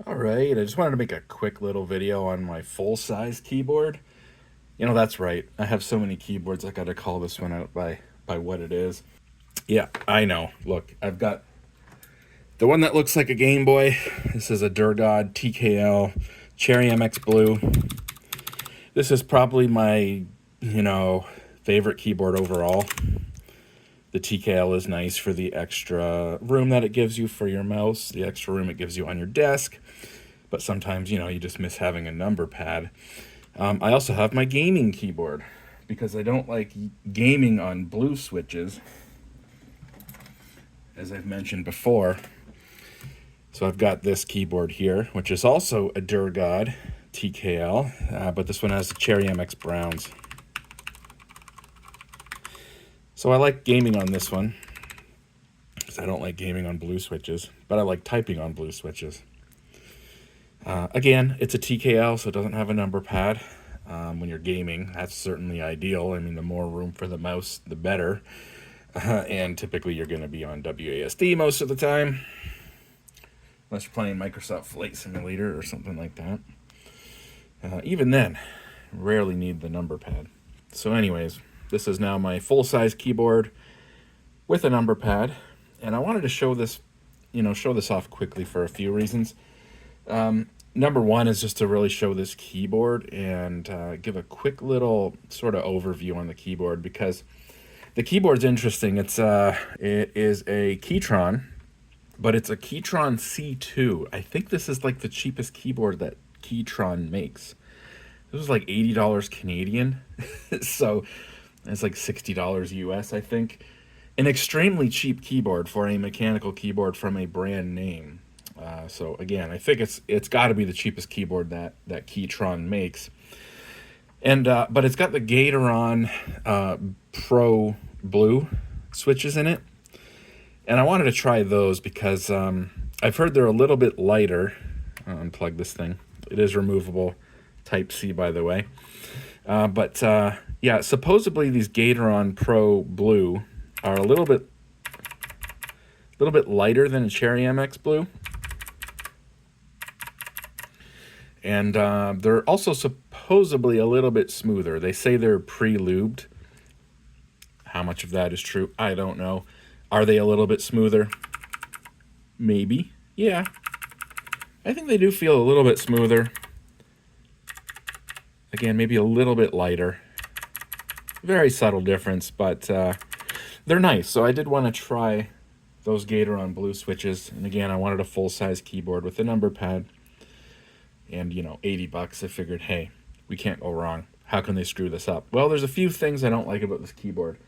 All right, I just wanted to make a quick little video on my full-size keyboard. You know, that's right. I have so many keyboards, I gotta call this one out by what it is. Yeah, I know. Look, I've got the one that looks like a Game Boy. This is a Durgod TKL Cherry MX Blue. This is probably my, favorite keyboard overall. The TKL is nice for the extra room that it gives you for your mouse, the extra room it gives you on your desk. But sometimes, you just miss having a number pad. I also have my gaming keyboard because I don't like gaming on blue switches, as I've mentioned before. So I've got this keyboard here, which is also a Durgod TKL, but this one has the Cherry MX Browns. So I like gaming on this one because I don't like gaming on blue switches, but I like typing on blue switches. Again, it's a TKL, so it doesn't have a number pad. When you're gaming, that's certainly ideal. I mean, the more room for the mouse, the better. And typically you're going to be on WASD most of the time, unless you're playing Microsoft Flight Simulator or something like that. Even then, rarely need the number pad. So anyways, this is now my full-size keyboard with a number pad. And I wanted to show this off quickly for a few reasons. Number one is just to really show this keyboard and give a quick little sort of overview on the keyboard, because the keyboard's interesting. It is a Keychron, but it's a Keychron C2. I think this is like the cheapest keyboard that Keychron makes. This was like $80 Canadian, so it's like $60 US, I think. An extremely cheap keyboard for a mechanical keyboard from a brand name. So again, I think it's got to be the cheapest keyboard that Keychron makes. And but it's got the Gateron Pro Blue switches in it, and I wanted to try those because I've heard they're a little bit lighter. I'll unplug this thing. It is removable, Type C, by the way. But yeah, supposedly these Gateron Pro Blue are a little bit lighter than a Cherry MX Blue. And they're also supposedly a little bit smoother. They say they're pre-lubed. How much of that is true, I don't know. Are they a little bit smoother? Maybe. Yeah. I think they do feel a little bit smoother. Again, maybe a little bit lighter. Very subtle difference, but they're nice. So I did want to try those Gateron Blue switches. And again, I wanted a full-size keyboard with a number pad. And, $80, I figured, hey, we can't go wrong. How can they screw this up? Well, there's a few things I don't like about this keyboard.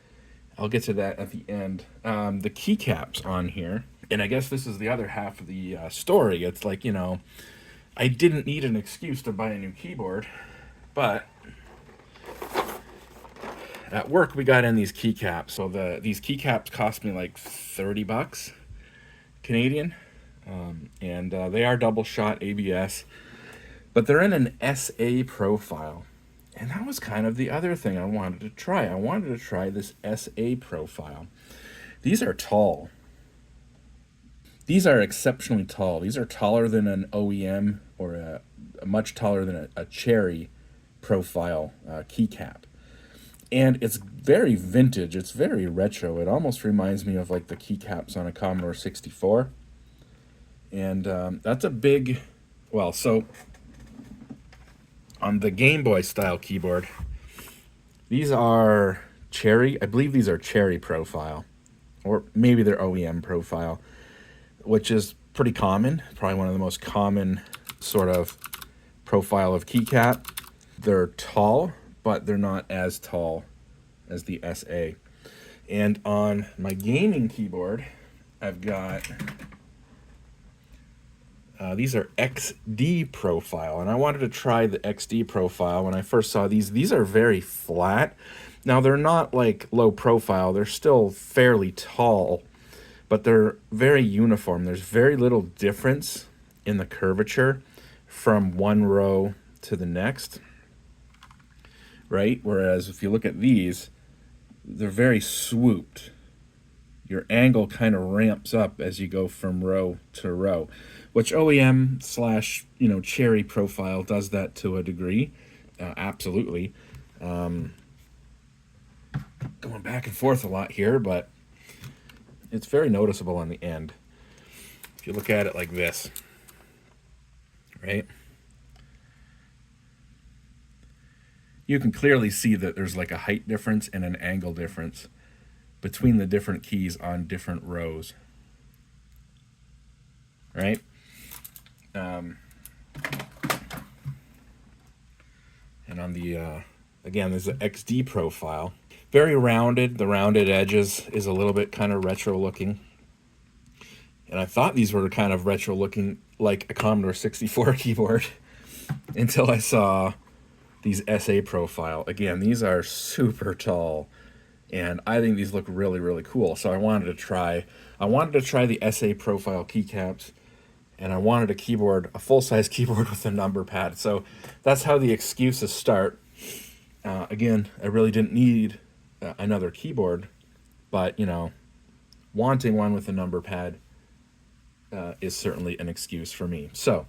I'll get to that at the end. The keycaps on here, and I guess this is the other half of the story. It's like, I didn't need an excuse to buy a new keyboard, but at work we got in these keycaps. So these keycaps cost me like $30 Canadian, and they are double shot ABS. But they're in an SA profile. And that was kind of the other thing I wanted to try. I wanted to try this SA profile. These are tall. These are exceptionally tall. These are taller than an OEM or a much taller than a Cherry profile keycap. And it's very vintage. It's very retro. It almost reminds me of like the keycaps on a Commodore 64. And that's a big, so on the Game Boy style keyboard, these are Cherry. I believe these are Cherry profile, or maybe they're OEM profile, which is pretty common. Probably one of the most common sort of profile of keycap. They're tall, but they're not as tall as the SA. And on my gaming keyboard, I've got these are XD profile, and I wanted to try the XD profile. When I first saw these are very flat. Now, they're not like low profile. They're still fairly tall, but they're very uniform. There's very little difference in the curvature from one row to the next, right? Whereas if you look at these, they're very swooped. Your angle kind of ramps up as you go from row to row. which OEM slash, you know, Cherry profile does that to a degree. Absolutely. Going back and forth a lot here, but it's very noticeable on the end. If you look at it like this, right? You can clearly see that there's like a height difference and an angle difference between the different keys on different rows, right? And on the, again, there's an XD profile. Very rounded. The rounded edges is a little bit kind of retro looking. And I thought these were kind of retro looking like a Commodore 64 keyboard until I saw these SA profile. Again, these are super tall, and I think these look really, really cool. So I wanted to try the SA profile keycaps, and I wanted a full-size keyboard with a number pad. So that's how the excuses start. Again, I really didn't need another keyboard, but, you know, wanting one with a number pad is certainly an excuse for me. So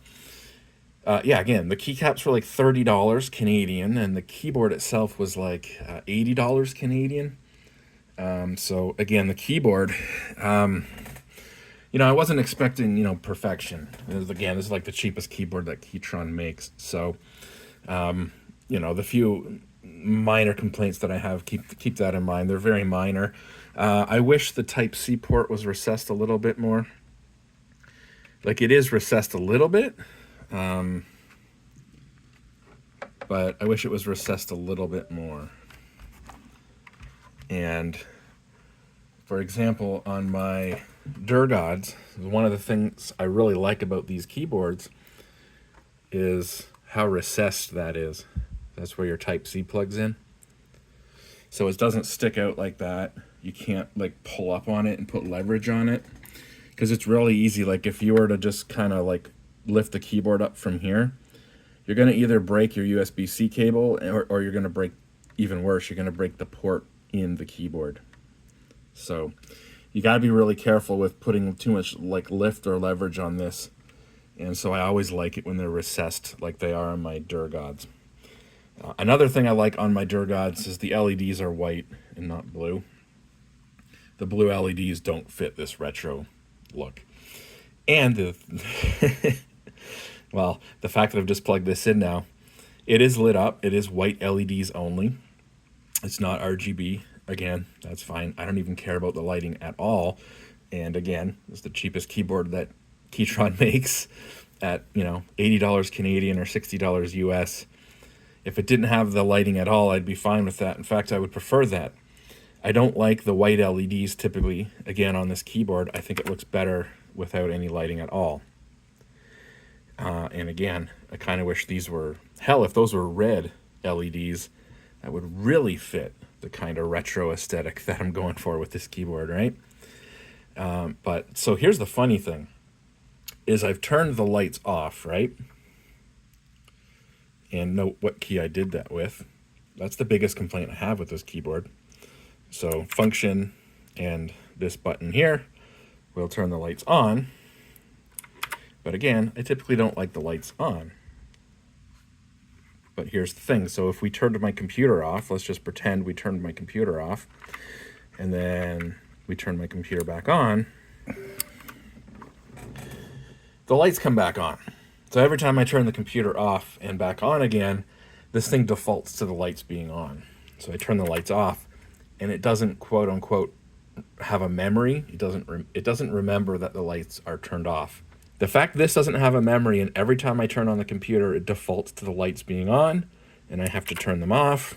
yeah, again, the keycaps were like $30 Canadian, and the keyboard itself was like $80 Canadian. So again, the keyboard, you know, I wasn't expecting, you know, perfection. Again, this is like the cheapest keyboard that Keychron makes. So, you know, the few minor complaints that I have, keep that in mind. They're very minor. I wish the Type-C port was recessed a little bit more. Like, it is recessed a little bit. But I wish it was recessed a little bit more. And for example, on my Durgods, one of the things I really like about these keyboards is how recessed that is. That's where your Type-C plugs in. So it doesn't stick out like that. You can't like pull up on it and put leverage on it, because it's really easy. Like if you were to just kind of like lift the keyboard up from here, you're going to either break your USB-C cable, or you're going to break, even worse, you're going to break the port in the keyboard. So you got to be really careful with putting too much like lift or leverage on this. And so I always like it when they're recessed like they are on my Durgods. Another thing I like on my Durgods is the LEDs are white and not blue. The blue LEDs don't fit this retro look. And the well, the fact that I've just plugged this in now, it is lit up. It is white LEDs only. It's not RGB. Again, that's fine. I don't even care about the lighting at all. And again, it's the cheapest keyboard that Keychron makes at, you know, $80 Canadian or $60 US. If it didn't have the lighting at all, I'd be fine with that. In fact, I would prefer that. I don't like the white LEDs typically, again, on this keyboard. I think it looks better without any lighting at all. And again, I kind of wish these were, hell, if those were red LEDs, that would really fit the kind of retro aesthetic that I'm going for with this keyboard, right? But so here's the funny thing, is I've turned the lights off, right? And note what key I did that with. That's the biggest complaint I have with this keyboard. So function and this button here will turn the lights on. But again, I typically don't like the lights on. But here's the thing. So if we turned my computer off, let's just pretend we turned my computer off, and then we turn my computer back on, the lights come back on. So every time I turn the computer off and back on again, this thing defaults to the lights being on. So I turn the lights off, and it doesn't, quote unquote, have a memory. It doesn't remember that the lights are turned off. The fact this doesn't have a memory, and every time I turn on the computer, it defaults to the lights being on, and I have to turn them off,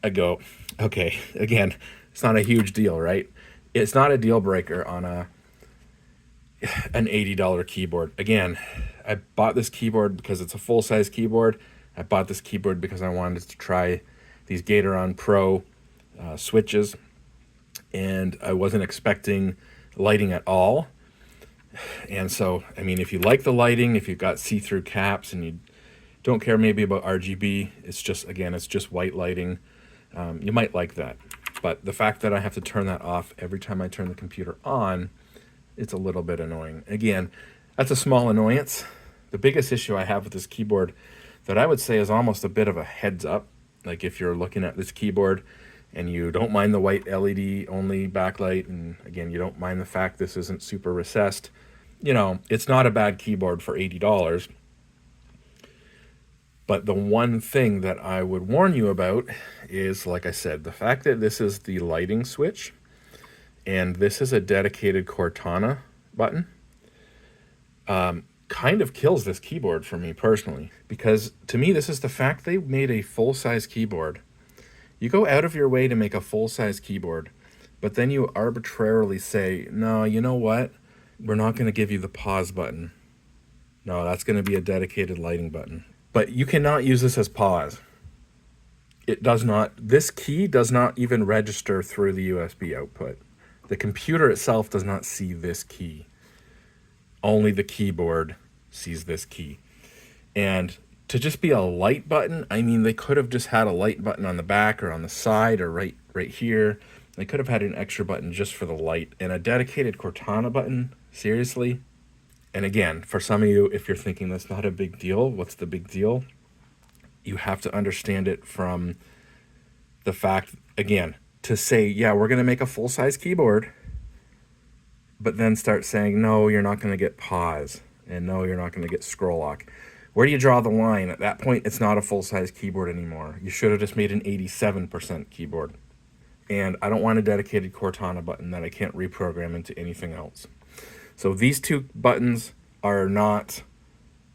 I go, okay, again, it's not a huge deal, right? It's not a deal breaker on an $80 keyboard. Again, I bought this keyboard because it's a full-size keyboard. I bought this keyboard because I wanted to try these Gateron Pro switches, and I wasn't expecting lighting at all. And so, I mean, if you like the lighting, if you've got see-through caps and you don't care maybe about RGB, it's just, again, it's just white lighting, you might like that. But the fact that I have to turn that off every time I turn the computer on, it's a little bit annoying. Again, That's a small annoyance. The biggest issue I have with this keyboard that I would say is almost a bit of a heads up, like if you're looking at this keyboard and you don't mind the white LED only backlight, and again, you don't mind the fact this isn't super recessed, you know, it's not a bad keyboard for $80. But the one thing that I would warn you about is, like I said, the fact that this is the lighting switch and this is a dedicated Cortana button kind of kills this keyboard for me personally. Because to me, this is the fact they made a full-size keyboard. You go out of your way to make a full-size keyboard, but then you arbitrarily say, no, you know what? We're not going to give you the pause button. No, that's going to be a dedicated lighting button. But you cannot use this as pause. It does not, this key does not even register through the USB output. The computer itself does not see this key. Only the keyboard sees this key. And to just be a light button, I mean, they could have just had a light button on the back or on the side or right here. They could have had an extra button just for the light, and a dedicated Cortana button, seriously? And again, for some of you, if you're thinking that's not a big deal, what's the big deal? You have to understand it from the fact, again, to say, yeah, we're going to make a full-size keyboard, but then start saying, no, you're not going to get pause, and no, you're not going to get scroll lock. Where do you draw the line? At that point, it's not a full-size keyboard anymore. You should have just made an 87% keyboard. And I don't want a dedicated Cortana button that I can't reprogram into anything else. So these two buttons are not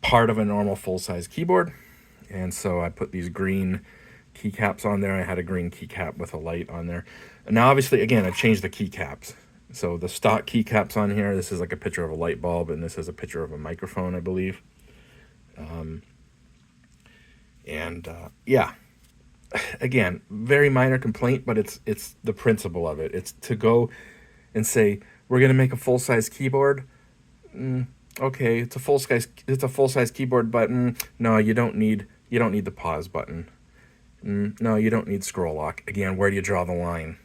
part of a normal full-size keyboard. And so I put these green keycaps on there. I had a green keycap with a light on there. And now, obviously, again, I changed the keycaps. So the stock keycaps on here, this is like a picture of a light bulb, and this is a picture of a microphone, I believe. Yeah, again, very minor complaint, but it's the principle of it. It's to go and say, we're going to make a full-size keyboard. Okay, it's a full-size keyboard button. No, you don't need the pause button. No, you don't need scroll lock. Again, where do you draw the line?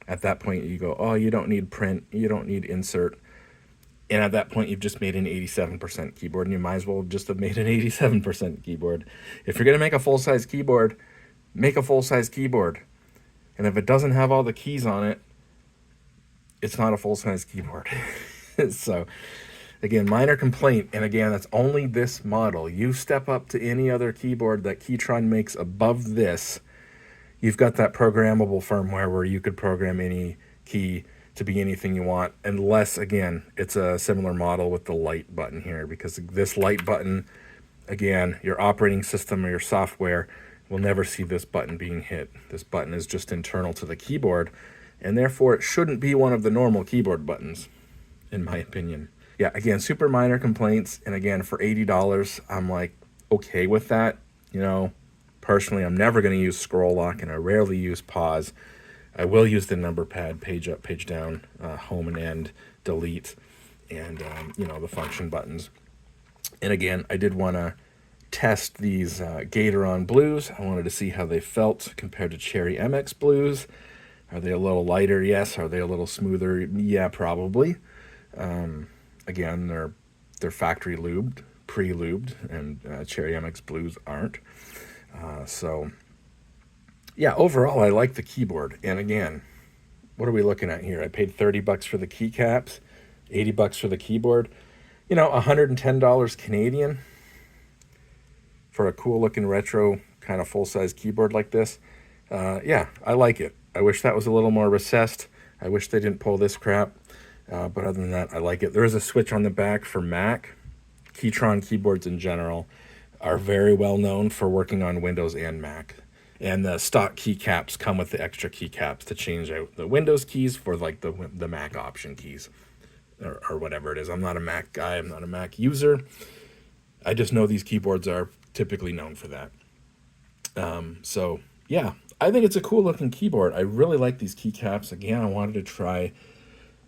At that point, you go, oh, you don't need print, you don't need insert. And at that point, you've just made an 87% keyboard, and you might as well just have made an 87% keyboard. If you're going to make a full-size keyboard, make a full-size keyboard. And if it doesn't have all the keys on it, it's not a full-size keyboard. So, again, minor complaint. And again, that's only this model. You step up to any other keyboard that Keychron makes above this, you've got that programmable firmware where you could program any key to be anything you want, unless, again, it's a similar model with the light button here, because this light button, again, your operating system or your software will never see this button being hit. This button is just internal to the keyboard, and therefore it shouldn't be one of the normal keyboard buttons, in my opinion. Yeah, again, super minor complaints, and again, for $80, I'm like, okay with that. You know, personally, I'm never going to use scroll lock, and I rarely use pause. I will use the number pad, page up, page down, home and end, delete, and, you know, the function buttons. And again, I did want to test these Gateron Blues. I wanted to see how they felt compared to Cherry MX Blues. Are they a little lighter? Yes. Are they a little smoother? Yeah, probably. Again, they're factory lubed, pre-lubed, and Cherry MX Blues aren't. So... yeah, overall, I like the keyboard. And again, what are we looking at here? I paid $30 for the keycaps, $80 for the keyboard. You know, $110 Canadian for a cool-looking retro kind of full-size keyboard like this. Yeah, I like it. I wish that was a little more recessed. I wish they didn't pull this crap. But other than that, I like it. There is a switch on the back for Mac. Keychron keyboards in general are very well known for working on Windows and Mac. And the stock keycaps come with the extra keycaps to change out the Windows keys for like the Mac option keys or whatever it is. I'm not a Mac guy. I'm not a Mac user. I just know these keyboards are typically known for that. So yeah, I think it's a cool looking keyboard. I really like these keycaps. Again, I wanted to try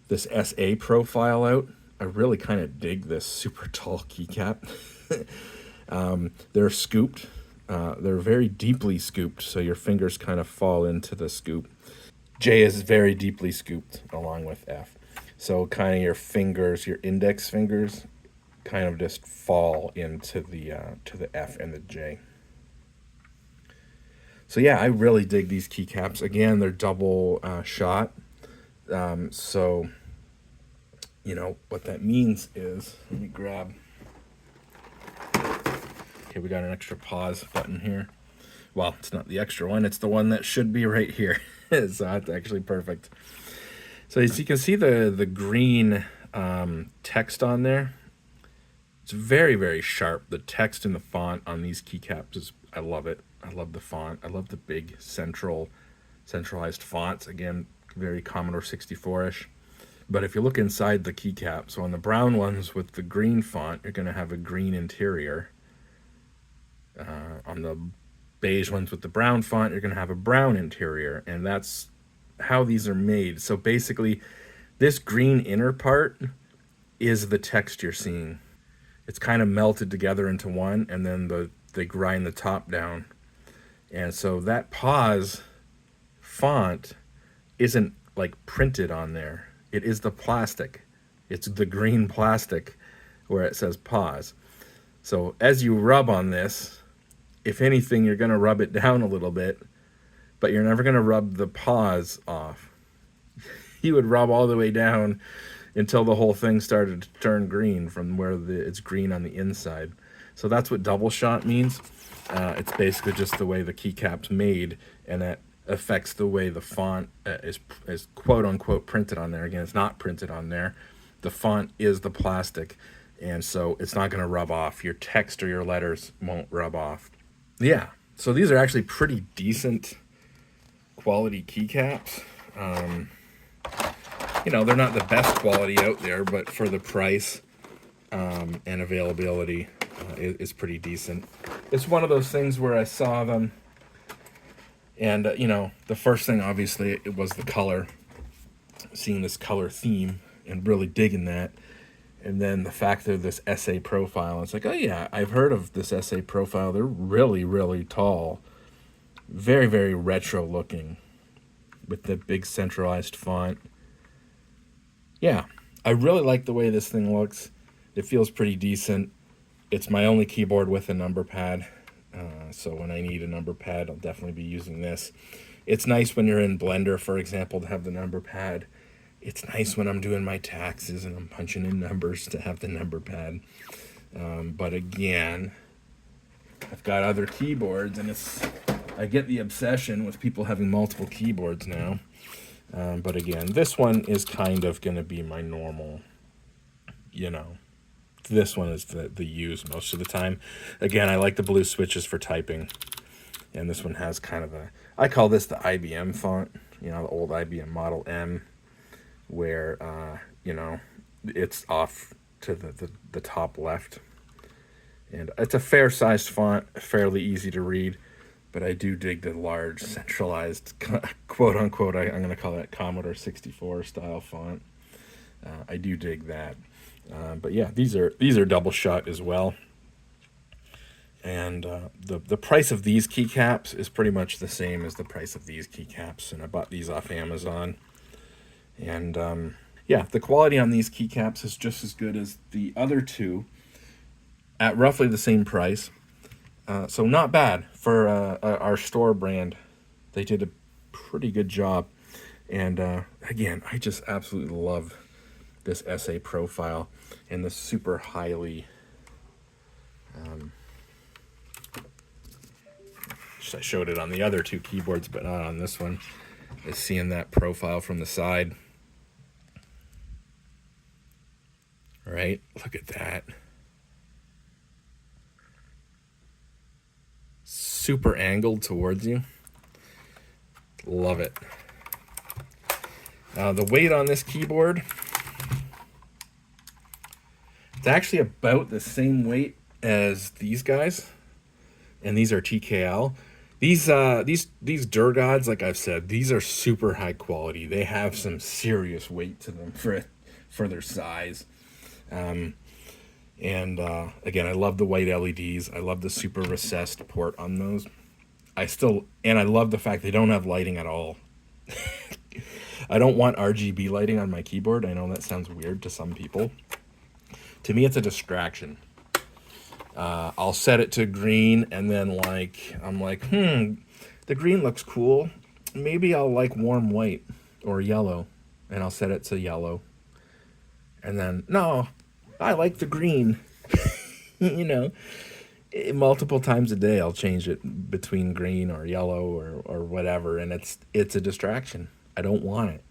this SA profile out. I really kind of dig this super tall keycap. They're scooped. They're very deeply scooped, so your fingers kind of fall into the scoop. J is very deeply scooped along with F. So kind of your fingers, your index fingers, kind of just fall into the to the F and the J. So yeah, I really dig these keycaps. Again, they're double shot. So, you know, what that means is, let me grab, okay, we got an extra pause button here. Well, it's not the extra one, it's the one that should be right here. So that's actually perfect. So as you can see the green text on there, it's very, very sharp. The text and the font on these keycaps is, I love it. I love the font. I love the big centralized fonts. Again, very Commodore 64-ish. But if you look inside the keycap, so on the brown ones with the green font, you're going to have a green interior. On the beige ones with the brown font, you're going to have a brown interior. And that's how these are made. So basically, this green inner part is the text you're seeing. It's kind of melted together into one, and then they grind the top down. And so that pause font isn't like printed on there. It is the plastic. It's the green plastic where it says pause. So as you rub on this, if anything, you're going to rub it down a little bit, but you're never going to rub the pause off. You would rub all the way down until the whole thing started to turn green from where it's green on the inside. So that's what double shot means. It's basically just the way the keycap's made, and that affects the way the font is quote unquote printed on there. Again, it's not printed on there. The font is the plastic, and so it's not going to rub off. Your text or your letters won't rub off. Yeah, so these are actually pretty decent quality keycaps. You know, they're not the best quality out there, but for the price and availability, is pretty decent. It's one of those things where I saw them, and you know, the first thing obviously it was the color, seeing this color theme and really digging that, and then the fact that this SA profile, it's like, oh yeah, I've heard of this SA profile. They're really, really tall, very, very retro looking, with the big centralized font. Yeah, I really like the way this thing looks. It feels pretty decent. It's my only keyboard with a number pad, so when I need a number pad, I'll definitely be using this. It's nice when you're in Blender, for example, to have the number pad. It's nice when I'm doing my taxes and I'm punching in numbers to have the number pad. But again, I've got other keyboards, and I get the obsession with people having multiple keyboards now. But again, this one is kind of going to be my normal, you know. This one is the use most of the time. Again, I like the blue switches for typing. And this one has kind of I call this the IBM font, you know, the old IBM Model M, where, you know, it's off to the top left. And it's a fair-sized font, fairly easy to read. But I do dig the large, centralized, quote-unquote, I'm going to call that Commodore 64 style font. I do dig that. But yeah, these are double shot as well. And the price of these keycaps is pretty much the same as the price of these keycaps. And I bought these off Amazon. And yeah, the quality on these keycaps is just as good as the other two at roughly the same price. So not bad for our store brand. They did a pretty good job. And again, I just absolutely love this SA profile and the super highly, I showed it on the other two keyboards, but not on this one, is seeing that profile from the side. Right, look at that. Super angled towards you. Love it. The weight on this keyboard, it's actually about the same weight as these guys, and these are TKL. These Durgods, like I've said, these are super high quality. They have some serious weight to them for their size. And again, I love the white LEDs. I love the super recessed port on those. And I love the fact they don't have lighting at all. I don't want RGB lighting on my keyboard. I know that sounds weird to some people. To me, it's a distraction. I'll set it to green, and then I'm like, the green looks cool. Maybe I'll like warm white or yellow, and I'll set it to yellow. And then, no, I like the green. You know, multiple times a day I'll change it between green or yellow or whatever, and it's a distraction. I don't want it.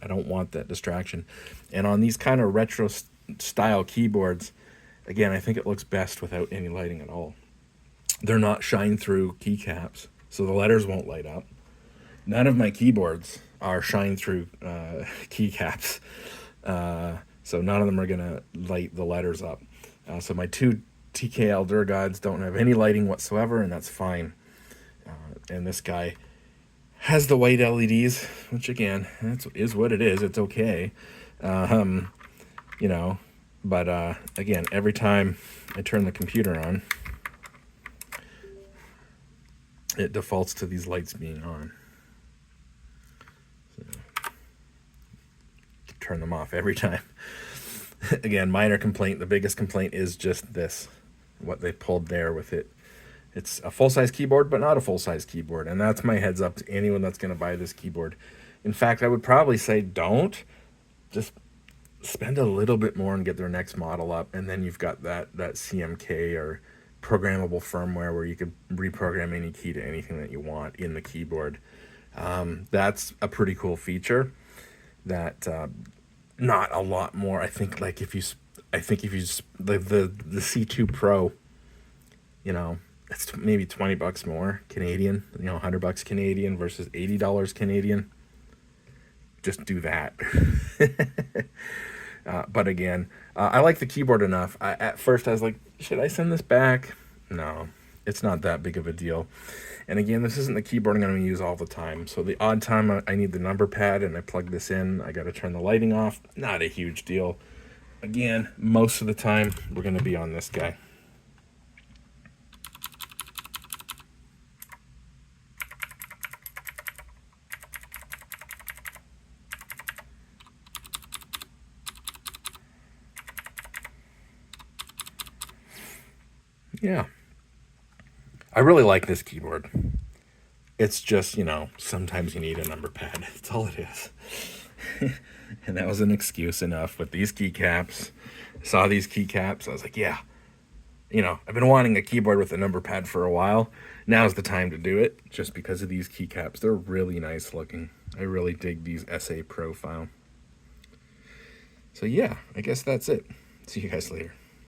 I don't want that distraction. And on these kind of retro style keyboards, again, I think it looks best without any lighting at all. They're not shine-through keycaps, so the letters won't light up. None of my keyboards are shine-through keycaps, so none of them are going to light the letters up. So my two TKL Durgods don't have any lighting whatsoever, and that's fine. And this guy has the white LEDs, which again, is what it is. It's okay. You know, but again, every time I turn the computer on, it defaults to these lights being on. So, turn them off every time. Again, minor complaint. The biggest complaint is just this, what they pulled there with it. It's a full-size keyboard, but not a full-size keyboard. And that's my heads up to anyone that's going to buy this keyboard. In fact, I would probably say don't. Just spend a little bit more and get their next model up. And then you've got that CMK or programmable firmware where you can reprogram any key to anything that you want in the keyboard. That's a pretty cool feature that not a lot more. I think like if you the C2 Pro, you know, it's maybe $20 more Canadian, you know, $100 Canadian versus $80 Canadian. Just do that. But again, I like the keyboard enough. At first I was like, should I send this back? No, it's not that big of a deal. And again, this isn't the keyboard I'm going to use all the time. So the odd time I need the number pad and I plug this in, I got to turn the lighting off. Not a huge deal. Again, most of the time we're going to be on this guy. Yeah. I really like this keyboard. It's just, you know, sometimes you need a number pad. That's all it is. And that was an excuse enough with these keycaps. I saw these keycaps. I was like, yeah, you know, I've been wanting a keyboard with a number pad for a while. Now's the time to do it just because of these keycaps. They're really nice looking. I really dig these SA profile. So yeah, I guess that's it. See you guys later.